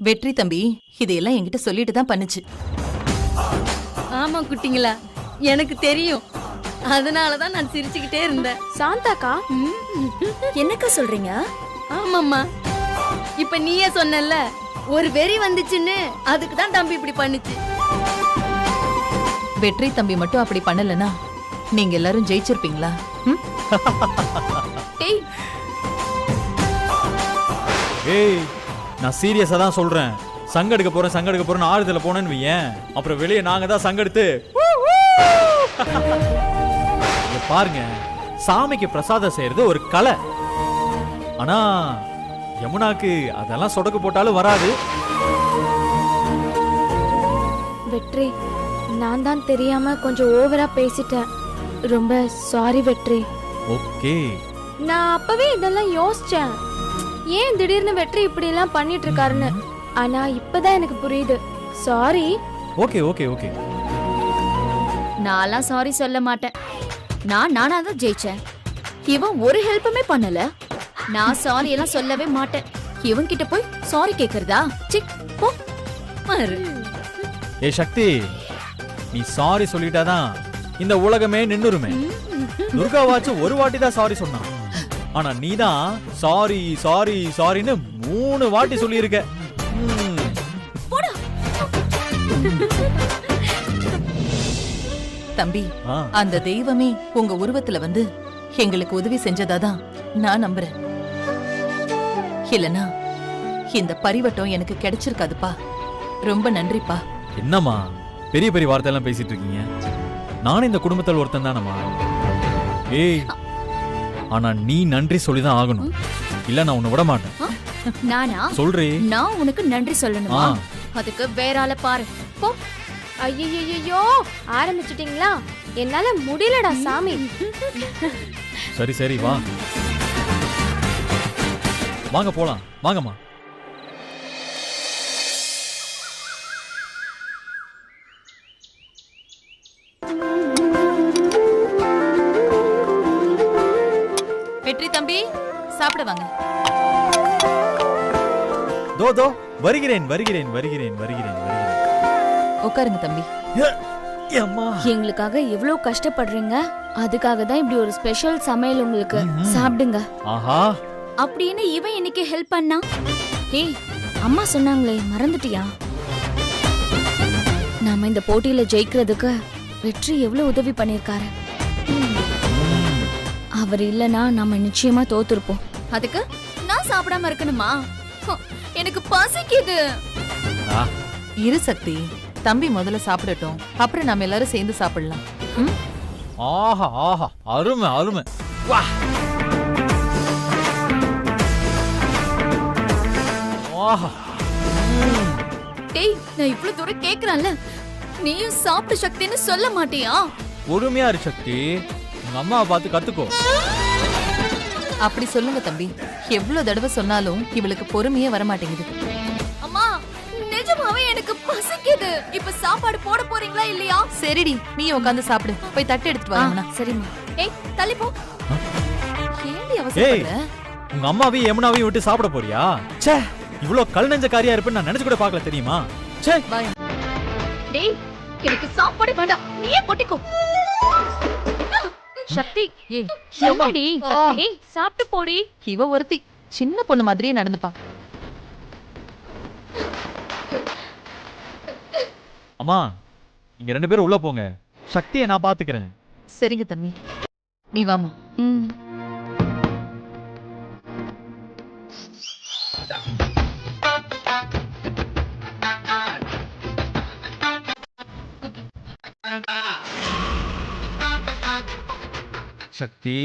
வெற்றி தம்பி இதையெல்லாம் என்கிட்ட சொல்லிட்டு தான் பண்ணுச்சு. ஆமா குட்டிங்களா, எனக்கு தெரியும். அதனாலதான் நான் சிரிச்சுக்கிட்டே இருந்தேன். சாந்தாக்கா என்னக்கா சொல்றீங்க? ஆமாம்மா, இப்ப நீயே சொன்னல ஒரு வெறி வந்துச்சுன்னு, அதுக்கு தான் தம்பி இப்படி பண்ணுச்சு. வெற்றி தம்பி மட்டும் அப்படி பண்ணலனா நீங்க எல்லாரும் ஜெயிச்சிருப்பீங்களா? டேய், ஏய், நான் சீரியஸா தான் சொல்றேன். சங்கெடுக்க போறேன் ஆறுதல போனேன்னு வையேன், அப்புறம் வெளியே நாங்க தான் சங்கெடுத்து பாருங்க. சாமிக்கு பிரசாதம் செய்யறது ஒரு கலை. ஆனா யமுனாக்கு அதெல்லாம் சொடக்கு போட்டாலும் வராது. வெற்றி, நான் தான் தெரியாம கொஞ்சம் ஓவரா பேசிட்டேன். ரொம்ப சாரி வெற்றி. ஓகே, நான் அப்பவே இதெல்லாம் யோசிச்சேன், ஏன் திடீர்னு வெற்றி இப்படி எல்லாம் பண்ணிட்டு இருக்காருன்னு. ஆனா இப்பதான் எனக்கு புரியுது. சாரி. Okay okay okay. நான்லாம் சாரி சொல்ல மாட்டேன். நானா தான் ஜெயிச்சேன். இவன் ஒரு ஹெல்ப்புமே பண்ணல. நான் சாரி எல்லாம் சொல்லவே மாட்டேன். இவன் கிட்ட போய் சாரி கேக்குறதா? சிக் போ. ஏ சக்தி, நீ சாரி சொல்லிட்டாதான் இந்த உலகமே நின்னுருமே. துர்காவாச்சு ஒரு வாட்டி தான் சாரி சொன்னான். ஆனா நீதான் சாரி சாரி சாரின்னு 3 வாட்டி சொல்லியிருக்க. தம்பி, அந்த தெய்வமே உங்க உருவத்துல வந்து எங்களுக்கு உதவி செஞ்சதாதான் நான் நம்புறேன். இல்லனா இந்த பரிவட்டம் எனக்கு கிடைச்சிருக்காதுப்பா. ரொம்ப நன்றிப்பா. என்னம்மா பெரிய பெரிய வார்த்தையெல்லாம் பேசிட்டு இருக்கீங்க? நானும் இந்த குடும்பத்தில் ஒருத்தன் தானம்மா. ஏய், ஆனா நீ நன்றி சொல்லிதான் ஆகணும். இல்ல நான் உன்னை விட மாட்டேன். நானா சொல்றே? நான் உனக்கு நன்றி சொல்லணுமா? அதுக்கு வேற ஆள பாரு போ. ஐயோ, ஆரம்பிச்சிட்டீங்களா? என்னால முடியலடா சாமி. சரி சரி வா, வாங்க போலாம். வாங்கம்மா. வெற்றி தம்பி, சாப்பிட வாங்க. தோ வருகிறேன் வருகிறேன் வருகிறேன் வருகிறேன் வருகிறேன். உட்காருங்க தம்பி. அம்மா, எங்களுக்காக எவ்வளவு கஷ்டப்படுறீங்க, அதுக்காக தான் இப்படி ஒரு ஸ்பெஷல் சமையல் உங்களுக்கு. சாப்பிடுங்க. ஆஹா, அப்படின்னு இவன் இன்னைக்கு ஹெல்ப் பண்ணா? ஏய், அம்மா சொன்னாங்களே, மறந்துட்டியா? நாம இந்த போட்டியில ஜெயிக்கிறதுக்கு வெற்றி எவ்வளவு உதவி பண்ணிருக்காரு. அவர் இல்லனா நாம நிச்சயமா தோத்துருப்போம். அதுக்கு நான் சாப்பிடாம இருக்கணுமா? எனக்கு பசிக்குது. இரு சக்தி, தம்பி முதல்ல சாப்பிடட்டும், அப்புறம் நம்ம எல்லாரும் சேர்ந்து சாப்பிடலாம். ஆஹா ஆஹா, அருமை அருமை. வா, ஆஹா. டேய், நான் இவ்வளவு தூரம் கேக்குறேன்ல, நீயும் சாப்பிட சக்தின்னு சொல்ல மாட்டியா? பொறுமையா இரு சக்தி, உங்க அம்மாவை பார்த்து கத்துக்கோ. அப்படி சொல்லுங்க தம்பி. எவ்வளவு தடவை சொன்னாலும் இவளுக்கு பொறுமையே வர மாட்டேங்குது. அம்மா, நிஜமாவே எனக்கு பசிக்குது. இப்ப சாப்பாடு போட போறீங்களா இல்லையா? சரிடி, நீ உட்காந்து சாப்பிடு. போய் தட்டு எடுத்துட்டு வா. சரிம்மா. ஏய், தள்ளி போ. ஏண்டி அவசரப்படுற? உங்க அம்மாவையும் யமுனாவையும் விட்டு சாப்பிட போறியா? ச்சே, இவ்வளவு கல் நெஞ்ச காரியா இருப்பேன்னு நான் நினைச்சு கூட பார்க்கல, தெரியுமா? ச்சே. டேய், எனக்கு சாப்பாடு வேண்டாம், நீயே போட்டிக்கோ. சக்தி, ஏய், என்னடி? ஏய், சாப்பிட்டு போடி. இவ ஒருத்தி சின்ன பொண்ணு மாதிரியே நடந்துப்பா. அம்மா, நீங்க 2 பேரும் உள்ள போங்க. சக்தியை நான் பாத்துக்கிறேன். சரிங்க தம்பி, நீ வாமா. சக்தி,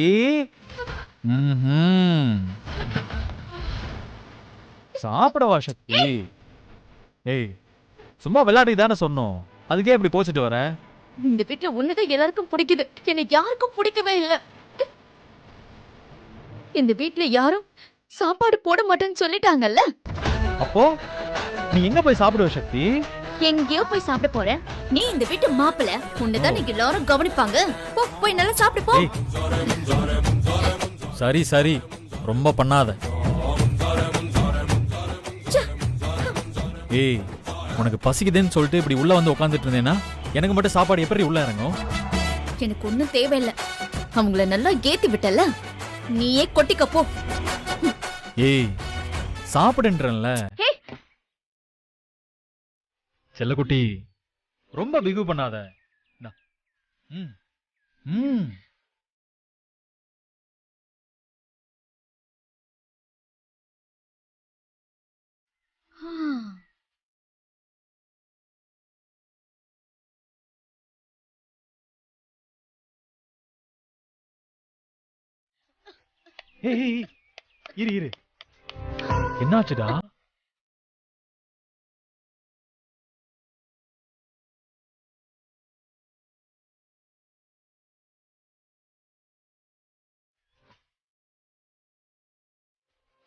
சாப்பிடவா சக்தி? ஏய், சும்மா விளையாட்டுக்கு தானே சொன்னோம், அதுக்கே இப்படி போச்சுட்டு வர? இந்த வீட்டுல உன்னதான் எல்லாருக்கும் பிடிக்குது, எனக்கு யாருக்கும் பிடிக்கவே இல்லை. இந்த வீட்டுல யாரும் சாப்பாடு போட மாட்டேன்னு சொல்லிட்டாங்கல்ல. அப்போ நீ எங்க போய் சாப்பிடுவ சக்தி? எங்கேயோ போய் சாப்பிட போறேன். நீ இந்த வீட்டு மாப்பிள்ள, உன்னதான் நீங்க எல்லாரும் கவனிப்பாங்க. போ, போய் நல்லா சாப்பிடு போ. சரி சரி, ரொம்ப பண்ணாத. ஏய் உனக்கு பசிக்குதுன்னு சொல்லிட்டு இப்படி உள்ள வந்து உட்காந்துட்டு இருந்தேன்னா எனக்கு மட்டும் சாப்பாடு எப்படி உள்ள இறங்கும்? எனக்கு ஒண்ணும் தேவையில்ல. அவங்கள நல்லா ஏத்தி விட்டல, நீயே கொட்டிக்கப்போ. ஏய் சாப்பிடுன்றல. ஹே, செல்லக்குட்டி ரொம்ப பிகு பண்ணாத. இந்தா. ம் ம் ஏய் ஏய், இரு இரு. என்னாச்சுடா?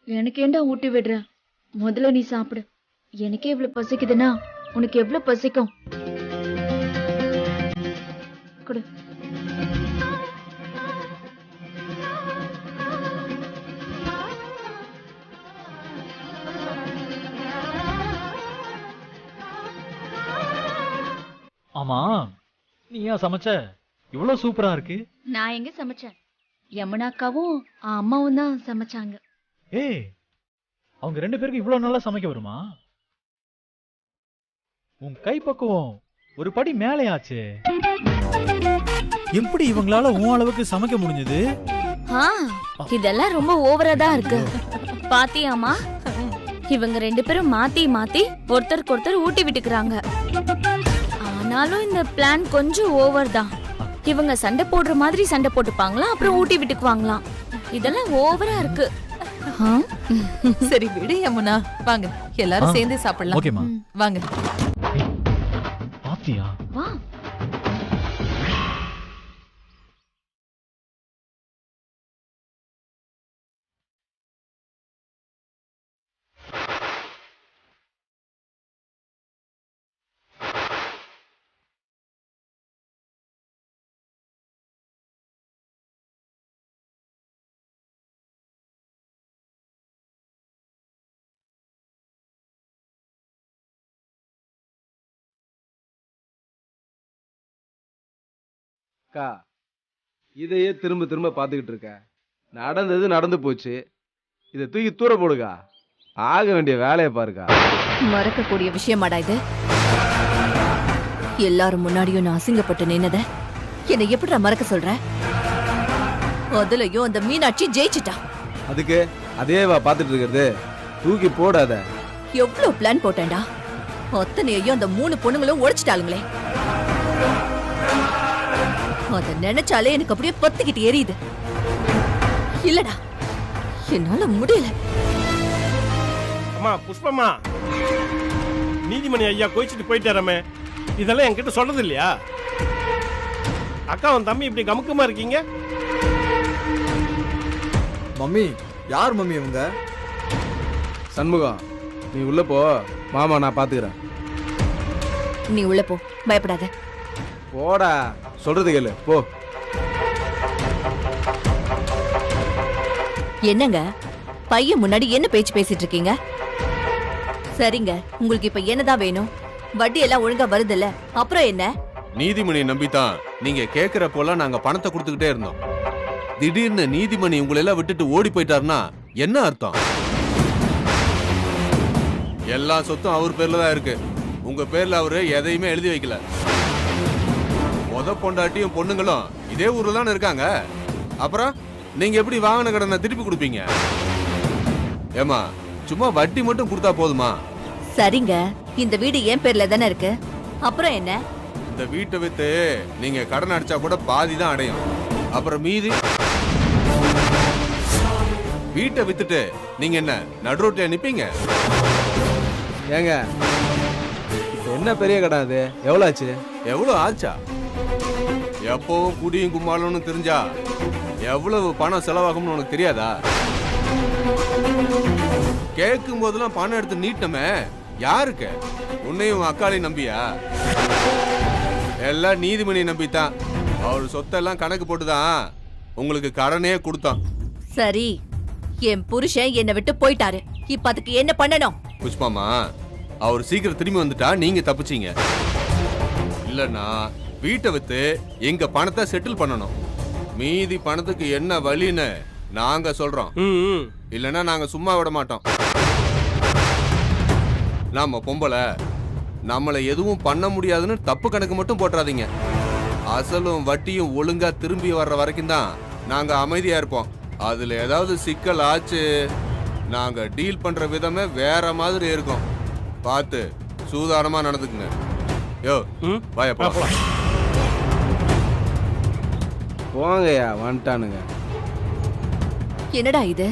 எனக்கு ஏண்டா ஊட்டி விடுற? முதல்ல நீ சாப்பிடு. எனக்கே இவ்வளவு பசிக்குதுன்னா உனக்கு எவ்வளவு பசிக்கும்? கொடு. ஆமா நீ ஏன் சமைச்ச? இவ்வளவு சூப்பரா இருக்கு. நான் எங்க சமைச்சேன்? யமுனாக்காவும் அம்மாவும் தான் சமைச்சாங்க. ஏய் அவங்க ரெண்டு பேருக்கு இவ்வளவு நல்லா சமைக்க வருமா? உன் கைப்பக்குவம் ஒரு படி மேலையாச்சே. எப்படி இவங்களால உன் அளவுக்கு சமைக்க முடிஞ்சது? இதெல்லாம் ரொம்ப ஓவரா தான் இருக்கு. பாத்தியாமா, இவங்க ரெண்டு பேரும் மாத்தி மாத்தி ஒருத்தருக்கு ஒருத்தர் ஊட்டி விட்டுக்கிறாங்க. ஆனாலும் இந்த பிளான் கொஞ்சம் ஓவர் தான். இவங்க சண்டை போடுற மாதிரி சண்டை போட்டுப்பாங்களாம், அப்புறம் ஊட்டி விட்டுக்குவாங்களாம். இதெல்லாம் ஓவரா இருக்கு. சரி விடு யமுனா, வாங்க எல்லாரும் சேர்ந்து சாப்பிடலாம். ஓகேமா வாங்க. பாத்தியா? வா. அக்கா, இதையே திரும்ப திரும்ப பார்த்துக்கிட்டு இருக்க. நடந்தது நடந்து போச்சு. இதை தூக்கி தூர போடுக்கா. ஆக வேண்டிய வேலையை பாருக்கா. மறக்கக்கூடிய விஷயமாடா இது? எல்லாரும் முன்னாடியும் நான் அசிங்கப்பட்டு நின்னத என்னை எப்படிடா மறக்க சொல்ற? அதுலயும் அந்த மீனாட்சி ஜெயிச்சிட்டா. அதுக்கு அதேவா பார்த்துட்டு இருக்கிறது? தூக்கி போடாத. எவ்வளவு பிளான் போட்டேன்டா. அத்தனையையும் அந்த 3 பொண்ணுங்களும் உடைச்சிட்டாளுங்களே. அத நினைச்சாலே எனக்கு அப்படியே பத்திக்கிட்டு எரியுது. இல்லடா, என்னால முடியல. அம்மா புஷ்பம்மா, நீதிமணி ஐயா கோயிச்சுட்டு போயிட்டாரமே, இதெல்லாம் என்கிட்ட சொல்றது இல்லையா? அக்காவும் தம்பி இப்படி கமுக்கமா இருக்கீங்க? மம்மி, யார் மம்மி இவங்க? சண்முகம், நீ உள்ள போ. மாமா நான் பாத்துக்கிறேன். நீ உள்ள போ, பயப்படாத. போடா, சொல்றது கேளு போ. என்னங்க பையன் முன்னாடி என்ன பேச்சு பேசிட்டு இருக்கீங்க? சரிங்க, உங்களுக்கு இப்ப என்னதான் வேணும்? வட்டி எல்லாம் ஒழுங்கா வருதுல்ல, அப்புறம் என்ன? நீதிமணி நம்பித்தான் நீங்க கேக்குற போல நாங்க பணத்தை கொடுத்துக்கிட்டே இருந்தோம். திடீர்னு நீதிமணி உங்களை எல்லாம் விட்டுட்டு ஓடி போயிட்டாருன்னா என்ன அர்த்தம்? எல்லா சொத்தும் அவர் பேர்ல தான் இருக்கு. உங்க பேர்ல அவரு எதையுமே எழுதி வைக்கல. பொண்டாட்டியும் பொண்ணுங்களும் இதே ஊர்ல தானே இருக்காங்க. அப்புறம் நீங்க எப்படி வாகன கடனை திருப்பி கொடுப்பீங்க? ஏமா, சும்மா வட்டி மட்டும் கொடுத்தா போதுமா? சரிங்க, இந்த வீடு என் பேர்ல தானே இருக்கு, அப்புறம் என்ன? இந்த வீட்டை வித்து நீங்க கடன் அடிச்சா கூட பாதி தான் அடையும். அப்புறம் மீதி வீட்டை வித்துட்டு நீங்க என்ன நடுரோட்டில் நிப்பீங்க? ஏங்க, என்ன பெரிய கடை அது? எவ்வளவு ஆச்சு? எவ்வளவு ஆச்சா? எப்பவும் குடியும் கும்மாளம்னு தெரிஞ்சா எவ்வளவு பணம் செலவாகும்னு உனக்கு தெரியாதா? கேட்கும் போதெல்லாம் பணம் எடுத்து நீட்டமே யாருக்கு? உன்னையும் அக்காளையும் நம்பியா? எல்லாம் நீதிமணி நம்பித்தான். அவர் சொத்தெல்லாம் கணக்கு போட்டுதான் உங்களுக்கு கடனே கொடுத்தான். சரி, என் புருஷன் என்னை விட்டு போயிட்டாரு, இப்ப அதுக்கு என்ன பண்ணணும்? புஷ்பாமா, அவர் சீக்கிரம் திரும்பி வந்துட்டா நீங்க தப்பிச்சீங்க. இல்லன்னா வீட்டை வித்து எங்க பணத்தை செட்டில் பண்ணணும். மீதி பணத்துக்கு என்ன வழின்னு நாங்க சொல்றோம். இல்லன்னா நாங்க சும்மா விட மாட்டோம். நாம பொம்பளை, நம்மளை எதுவும் பண்ண முடியாதுன்னு தப்பு கணக்கு மட்டும் போட்டுறாதீங்க. அசலும் வட்டியும் ஒழுங்கா திரும்பி வர்ற வரைக்கும் தான் நாங்க அமைதியா இருப்போம். அதுல ஏதாவது சிக்கல் ஆச்சு, நாங்க டீல் பண்ற விதமே வேற மாதிரி இருக்கும். பார்த்து சூதானமா நடந்துக்குங்க. யோ வாயா போலாம். போங்கய்யா, வந்துட்டானுங்க. என்னடா இது,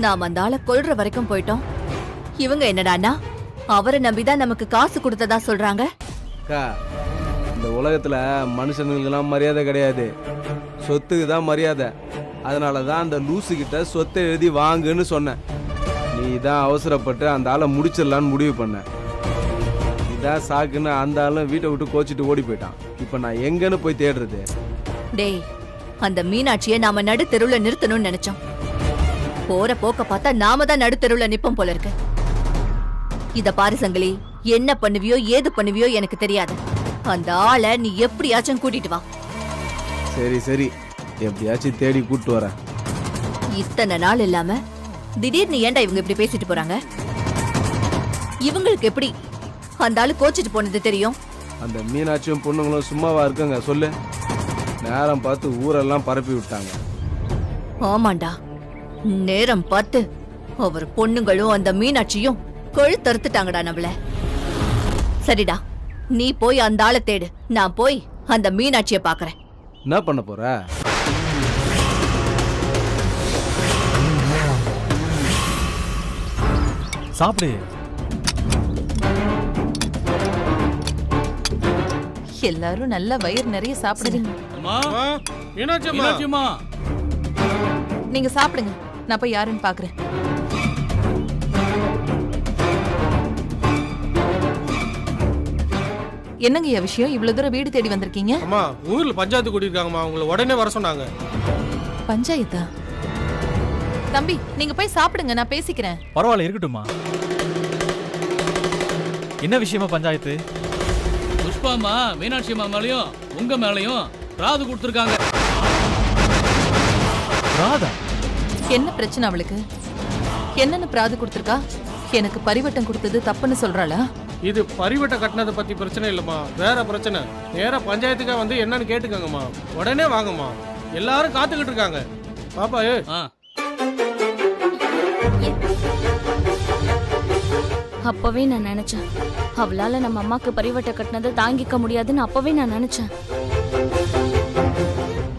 நாம அந்த ஆளை கொல்ற வரைக்கும் போயிட்டோம். இவங்க என்னடான்னா அவரை நம்பிதான் நமக்கு காசு கொடுத்ததா சொல்றாங்க. அக்கா, இந்த உலகத்துல மனுஷனுக்கெல்லாம் மரியாதை கிடையாது, சொத்துக்கு தான் மரியாதை. அதனாலதான் அந்த லூசு கிட்ட சொத்தை எழுதி வாங்குன்னு சொன்னேன். நீ தான் அவசரப்பட்டு அந்த ஆளை முடிச்சிடலான்னு முடிவு பண்ண. இதான் சாக்குன்னு அந்த ஆளும் வீட்டை விட்டு கோச்சிட்டு ஓடி போயிட்டான். இப்ப நான் எங்கன்னு போய் தேடுறது? டேய், அந்த மீனாட்சியை நாம நடு தெருவுல நிறுத்தணும்னு நினைச்சோம். போற போக்க பார்த்தா நாம தான் நடு தெருவுல நிப்போம் போல இருக்கு. இத பாரு சங்கிலி, என்ன பண்ணுவியோ ஏது பண்ணுவியோ எனக்கு தெரியாது. அந்த ஆளை நீ எப்படியாச்சும் கூட்டிட்டு வா. சரி சரி, எப்படியாச்சும் தேடி கூட்டு வர. இத்தனை நாள் இல்லாம திடீர்னு ஏன்டா இவங்க இப்படி பேசிட்டு போறாங்க? இவங்களுக்கு எப்படி அந்த ஆளு கோச்சிட்டு போனது தெரியும்? அந்த மீனாட்சியும் பொண்ணுங்களும் சும்மாவா இருக்குங்க சொல்லு? நேரம் பார்த்து ஊரெல்லாம் பரப்பி விட்டாங்க. ஆமாண்டா, நேரம் பார்த்து அவர் பொண்ணுங்களும் அந்த மீனாட்சியும் கொழுத்தறுத்துட்டாங்கடா நம்மள. சரிடா, நீ போய் அந்த ஆளை தேடு, நான் போய் அந்த மீனாட்சிய பாக்குறேன். என்ன பண்ண போற? சாப்பிடு. எல்லாரும் நல்ல வயிறு நிறைய சாப்பிடுங்க. நீங்க சாப்பிடுங்க, நான் போய் யாருன்னு பாக்குறேன். என்னங்கய்யா விஷயம், இவ்வளவு தூரம் வீடு தேடி வந்திருக்கீங்க? அம்மா, ஊர்ல பஞ்சாயத்து கூட்டிருக்காங்கம்மா, உங்களை உடனே வர சொன்னாங்க. பஞ்சாயத்தா? தம்பி, நீங்க போய் சாப்பிடுங்க, நான் பேசிக்கிறேன். பரவாயில்ல, இருக்கட்டும்மா. என்ன விஷயமா பஞ்சாயத்து? புஷ்பாமா மீனாட்சி அம்மா மேலயும் உங்க மேலயும் ராது கொடுத்திருக்காங்க. ராதா? என்ன பிரச்சனை அவளுக்கு? என்னன்னு பிராது கொடுத்திருக்கா? எனக்கு பரிவட்டம் கொடுத்தது தப்புன்னு சொல்றாளா? இது பரிவட்டம் கட்டினதை பத்தி பிரச்சனை இல்லம்மா, வேற பிரச்சனை. நேரா பஞ்சாயத்துக்கா வந்து என்னன்னு கேட்டுக்கங்கம்மா. உடனே வாங்கம்மா, எல்லாரும் காத்துக்கிட்டு இருக்காங்க. பாப்பா அப்பவே நான் நினைச்சேன், அவளால நம்ம அம்மாக்கு பரிவட்டை கட்டினதை தாங்கிக்க முடியாதுன்னு அப்பவே நான் நினைச்சேன்.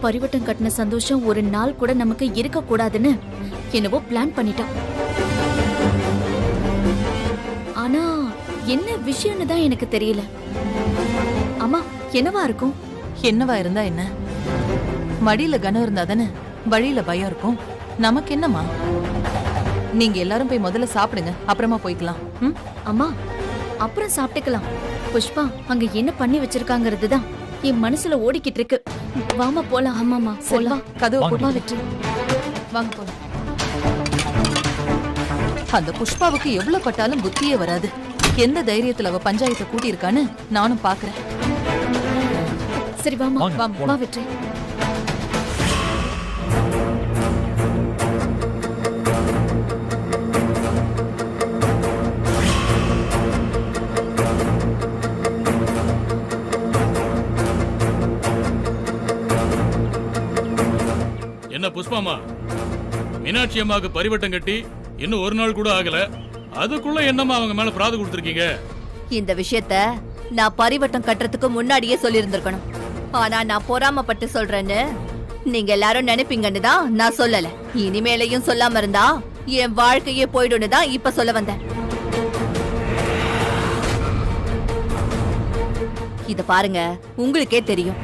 பரிவட்டம் கட்டின சந்தோஷம் ஒரு நாள் கூட நமக்கு இருக்க கூடாதுன்னு என்னவோ பிளான் பண்ணிட்டான். ஆனா என்ன விஷயம்னு தான் எனக்கு தெரியல. அம்மா, என்னவா இருக்கும்? என்னவா இருந்தா என்ன? மடியில கனம் இருந்தா தானே வழியில பயம் இருக்கும். நமக்கு என்னமா? நீங்க எல்லாரும் போய் முதல்ல சாப்பிடுங்க, அப்புறமா போய்க்கலாம். அம்மா, அப்புறம் சாப்பிட்டுக்கலாம். புஷ்பா அங்க என்ன பண்ணி வச்சிருக்காங்கிறது தான் என் மனசுல ஓடிக்கிட்டு இருக்கு. வாமா போலாம். ஆமாமா போலாம். கதவு போமா வெற்றி, வாங்க போலாம். அந்த புஷ்பாவுக்கு எவ்வளவு பட்டாலும் புத்தியே வராது. எந்த தைரியத்துல அவ பஞ்சாயத்தை கூட்டி இருக்கான்னு நானும் பாக்குறேன். சரி வாமா, வா வெற்றி. என்ன புஷ்பாமா, மீனாட்சி அம்மாவுக்கு பரிவட்டம் கட்டி இன்னும் ஒரு நாள் கூட ஆகல, அதுக்குள்ள என்னம்மா அவங்க மேல பிராது கொடுத்திருக்கீங்க? இந்த விஷயத்த நான் பரிவட்டம் கட்டுறதுக்கு முன்னாடியே சொல்லியிருந்திருக்கணும். ஆனா நான் பொறாமப்பட்டு சொல்றேன்னு நீங்க எல்லாரும் நினைப்பீங்கன்னு தான் நான் சொல்லல. இனிமேலையும் சொல்லாம இருந்தா என் வாழ்க்கையே போயிடும்னு தான் இப்ப சொல்ல வந்தேன். இத பாருங்க, உங்களுக்கே தெரியும்,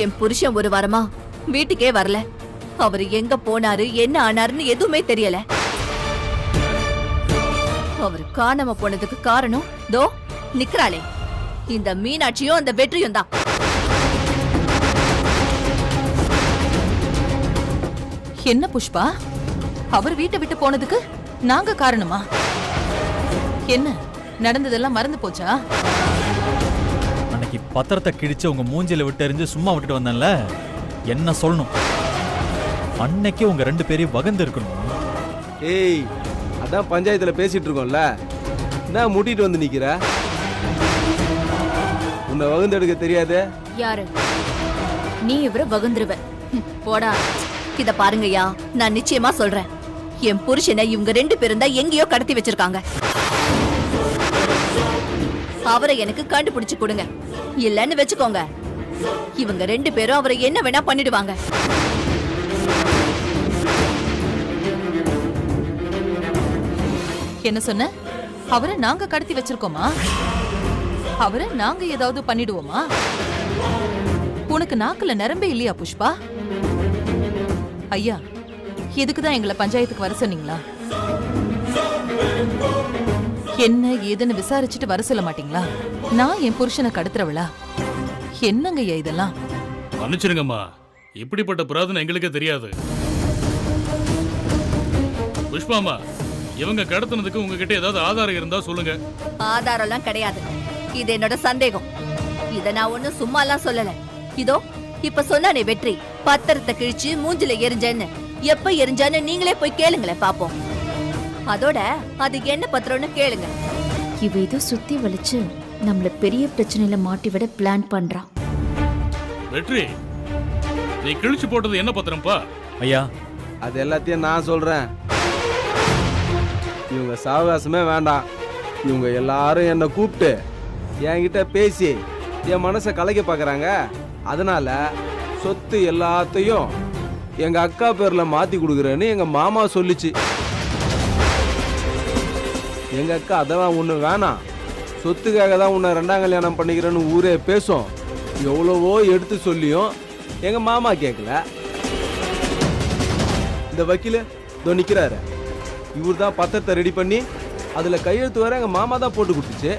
என் புருஷன் ஒரு வாரமா வீட்டுக்கே வரல. அவரு எங்க போனாரு என்ன ஆனாருன்னு எதுவுமே தெரியல. அவரு காணாம போனதுக்கு காரணம் தோ நிக்கிறாளே, இந்த மீனாட்சியும் அந்த வெற்றியும் தான். என்ன புஷ்பா, அவர் வீட்டை விட்டு போனதுக்கு நாங்க காரணமா? என்ன நடந்ததெல்லாம் மறந்து போச்சா? அன்னைக்கு பத்திரத்தை கிழிச்சு உங்க மூஞ்சில விட்டு எறிஞ்சு சும்மா விட்டுட்டு வந்தேன்ல, என்ன சொல்லணும்? அன்னைக்கு உங்க 2 பேரையும் வகந்து இருக்கணும். ஏய், அதான் பஞ்சாயத்துல பேசிட்டு இருக்கோம்ல, என்ன முட்டிட்டு வந்து நிக்கிற? உன்னை வகுந்து எடுக்க தெரியாது? யாரு நீ? இவரை வகுந்துருவ. போடா. இத பாருங்கய்யா, நான் நிச்சயமா சொல்றேன், என் புருஷனை இவங்க 2 பேரும் தான் எங்கேயோ கடத்தி வச்சிருக்காங்க. அவரை எனக்கு கண்டுபிடிச்சு கொடுங்க, இல்லன்னு வச்சுக்கோங்க இவங்க 2 பேரும் அவரை என்ன வேணா பண்ணிடுவாங்க. என்ன சொன்ன? அவரை நாங்க கடத்தி வச்சிருக்கோமா? அவரை நாங்க ஏதாவது பண்ணிடுவோமா? உனக்கு நாக்குல நரம்பே இல்லையா புஷ்பா? ஐயா, எதுக்குதான் எங்களை பஞ்சாயத்துக்கு வர சொன்னீங்களா? என்ன ஏதுன்னு விசாரிச்சுட்டு வர சொல்ல மாட்டீங்களா? நான் என் புருஷனை கடத்துறவளா? என்னங்க ஐயா இதெல்லாம்? மன்னிச்சிருங்கம்மா, இப்படிப்பட்ட பிரார்த்தனை எங்களுக்கே தெரியாது. புஷ்பாமா, இவங்க கடத்தினதுக்கு உங்ககிட்ட ஏதாவது ஆதாரம் இருந்தா சொல்லுங்க. ஆதாரம் எல்லாம் கிடையாது, இது என்னோட சந்தேகம். இத நான் ஒண்ணும் சும்மா எல்லாம் சொல்லல. இதோ இப்ப சொன்னானே வெற்றி, பத்திரத்தை கிழிச்சு மூஞ்சில எரிஞ்சேன்னு. எப்ப எரிஞ்சான்னு நீங்களே போய் கேளுங்களேன் பாப்போம். அதோட அது என்ன பத்திரம்னு கேளுங்க. இவ ஏதோ சுத்தி வலிச்சு நம்மள பெரிய பிரச்சனையில மாட்டி விட பிளான் பண்றா. வெற்றி, நீ கிழிச்சு போட்டது என்ன பத்திரம்ப்பா? ஐயா, அது எல்லாத்தையும் நான் சொல்றேன். இவங்க சாவகாசமே வேண்டாம். இவங்க எல்லாரும் என்னை கூப்பிட்டு என்கிட்ட பேசி என் மனசை கலைக்க பார்க்குறாங்க. அதனால சொத்து எல்லாத்தையும் எங்க அக்கா பேர்ல மாத்தி கொடுக்குறேன்னு எங்க மாமா சொல்லிச்சு. எங்க அக்கா அதெல்லாம் ஒண்ணு வேணாம், சொத்துக்காக தான் உன்னை 2ஆம் கல்யாணம் பண்ணிக்கிறேன்னு ஊரே பேசும். எவ்வளவோ எடுத்து சொல்லியும் எங்க மாமா கேட்கல. இந்த வக்கீல இதோ நிக்கிறாரு, இவர் தான் பத்திரத்தை ரெடி பண்ணி அதுல கையெழுத்து வர எங்க மாமா தான் போட்டு கொடுத்துச்சு.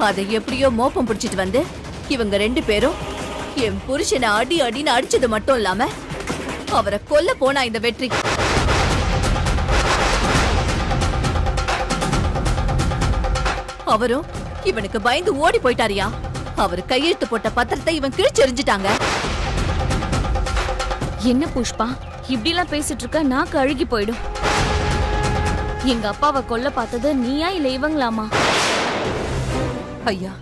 அதை எப்படியோ மோப்பம் பிடிச்சிட்டு வந்து இவங்க 2 பேரும் என் புருஷனை அடி அடின்னு அடிச்சது மட்டும் இல்லாம அவரை கொல்ல போனா இந்த வெற்றி. அவரும் இவனுக்கு பயந்து ஓடி போயிட்டாரியா. அவர் கையெழுத்து போட்ட பத்திரத்தை இவன் கிழிச்செறிஞ்சிட்டாங்க. என்ன புஷ்பா, இப்படி எல்லாம் பேசிட்டு இருக்க? நாக்கு அழுகி போயிடும். எங்க அப்பாவை கொல்ல பார்த்தது நீயா இல்ல இவங்களாமா? ஐயா,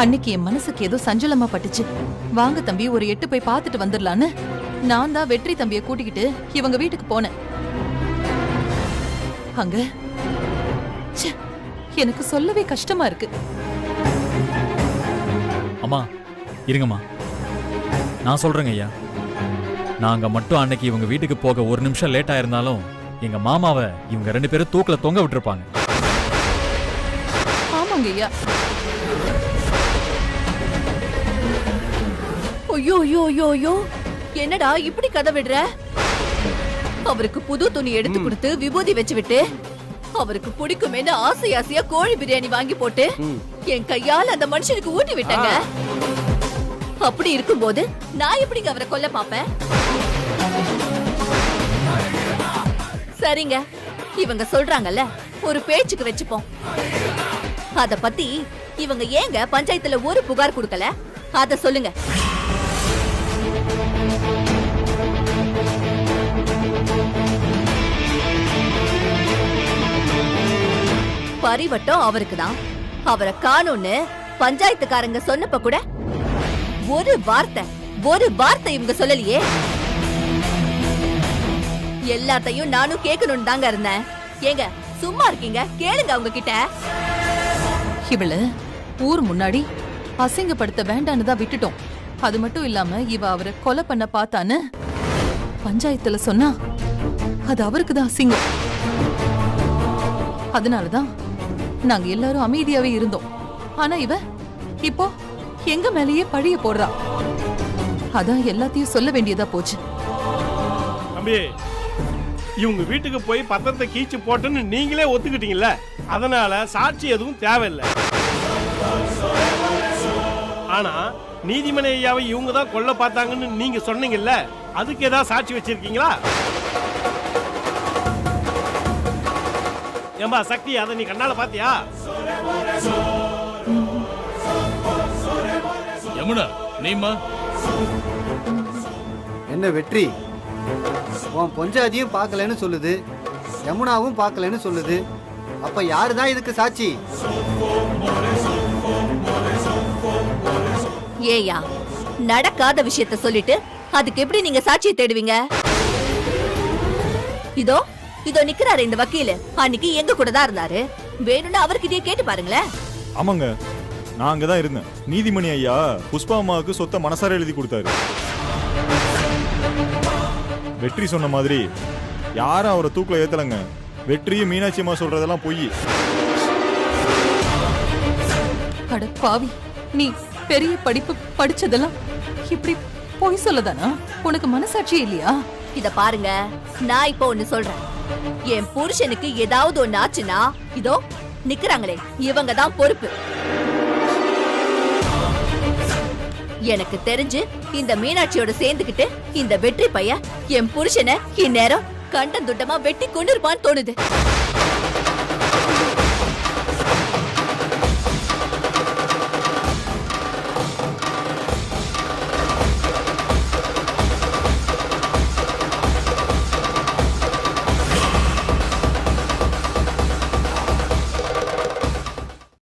அன்னைக்கு என் மனசுக்கு ஏதோ சஞ்சலமா பட்டுச்சு. வாங்க தம்பி, ஒரு 8 போய் பார்த்துட்டு வந்துடலான்னு நான் தான் வெற்றி தம்பியை கூட்டிக்கிட்டு இவங்க வீட்டுக்கு போனேன். அங்க எனக்கு சொல்லவே கஷ்டமா இருக்கு. அம்மா இருங்கம்மா, நான் சொல்றேங்க ஐயா. நாங்க மட்டும் அன்னைக்கு இவங்க வீட்டுக்கு போக 1 நிமிஷம் லேட் ஆயிருந்தாலும் எங்க மாமாவை இவங்க 2 பேரும் தூக்குல தொங்க விட்டுருப்பாங்க. ஆமாங்க ஐயா. ஐயோ ஐயோ ஐயோ ஐயோ, என்னடா இப்படி கதை விடுற? அவருக்கு புது துணி எடுத்து கொடுத்து விபூதி வச்சு விட்டு அவருக்கு பிடிக்குமேன்னு ஆசை ஆசையா கோழி பிரியாணி வாங்கி போட்டு என் கையால அந்த மனுஷனுக்கு ஊட்டி விட்டாங்க. அப்படி இருக்கும்போது நான் எப்படிங்க அவரை கொல்ல பாப்பேன்? சரிங்க, இவங்க சொல்றாங்கல்ல, ஒரு பேச்சுக்கு வச்சுப்போம். அத பத்தி இவங்க ஏங்க பஞ்சாயத்துல ஒரு புகார் கொடுக்கல? அத சொல்லுங்க. பரிவட்டம் அவருக்கு தான். அவரை காணும்னு பஞ்சாயத்துக்காரங்க சொன்னப்ப கூட ஒரு வார்த்தை இவங்க சொல்லலையே. எல்லாத்தையும் நானும் கேட்கணும்னு தாங்க இருந்தேன். ஏங்க சும்மா இருக்கீங்க? கேளுங்க அவங்க கிட்ட. இவள ஊர் முன்னாடி அசிங்கப்படுத்த வேண்டான்னு தான் விட்டுட்டோம். அது மட்டும் இல்லாம இவ அவரை கொலை பண்ண பார்த்தான்னு பஞ்சாயத்துல சொன்னா அது அவருக்கு தான் அசிங்கம். அதனாலதான் நாங்க எல்லாரும் அமைதியாவே இருந்தோம். ஆனா இவ இப்போ எங்க மேலேயே பழிய போடுறா. அதான் எல்லாத்தையும் சொல்ல வேண்டியதா போச்சு. தம்பி, இவங்க வீட்டுக்கு போய் பத்திரத்தை கீச்சு போட்டுன்னு நீங்களே ஒத்துக்கிட்டீங்கல்ல, அதனால சாட்சி எதுவும் தேவையில்லை. ஆனா நீதிமன்ற ஐயாவை இவங்க தான் கொல்ல பார்த்தாங்கன்னு நீங்க சொன்னீங்கல்ல, அதுக்கு ஏதாவது சாட்சி வச்சிருக்கீங்களா? ஏம்பா சக்தி, அதை நீ கண்ணால பாத்தியா? யமுனா நீமா என்ன வெற்றி, உன் பொஞ்சாதியும் பார்க்கலன்னு சொல்லுது, யமுனாவும் பார்க்கலன்னு சொல்லுது. அப்ப யாருதான் இதுக்கு சாட்சி? ஏயா நடக்காத விஷயத்த சொல்லிட்டு அதுக்கு எப்படி நீங்க சாட்சியை தேடுவீங்க? இதோ இதோ நிக்கிறாரு இந்த வக்கீல். அன்னைக்கு எங்க கூட தான் இருந்தாரு. வேணும்னு அவர்கிட்டயே கேட்டு பாருங்களேன். ஆமாங்க, நான் அங்கதான் இருந்தேன். நீதிமணி ஐயா புஷ்பா அம்மாவுக்கு சொத்தை மனசார எழுதி கொடுத்தாரு. வெற்றி சொன்ன மாதிரி யாரும் அவரை தூக்குல ஏத்தலங்க. வெற்றியும் மீனாட்சி அம்மா சொல்றதெல்லாம் பொய். அட பாவி, நீ பெரிய படிப்பு படிச்சதெல்லாம் இப்படி பொய் சொல்லதானா? உனக்கு மனசாட்சி இல்லையா? இத பாருங்க, நான் இப்போ ஒண்ணு சொல்றேன். என் புருஷனுக்கு ஏதாவது ஒண்ணு ஆச்சுன்னா இதோ நிக்கிறாங்களே இவங்க தான் பொறுப்பு. எனக்கு தெரிஞ்சு இந்த மீனாட்சியோட சேர்ந்துகிட்டு இந்த வெற்றி பையன் என் புருஷனை இந்நேரம் கண்டம் துண்டமா வெட்டி கொண்டிருப்பான்னு தோணுது.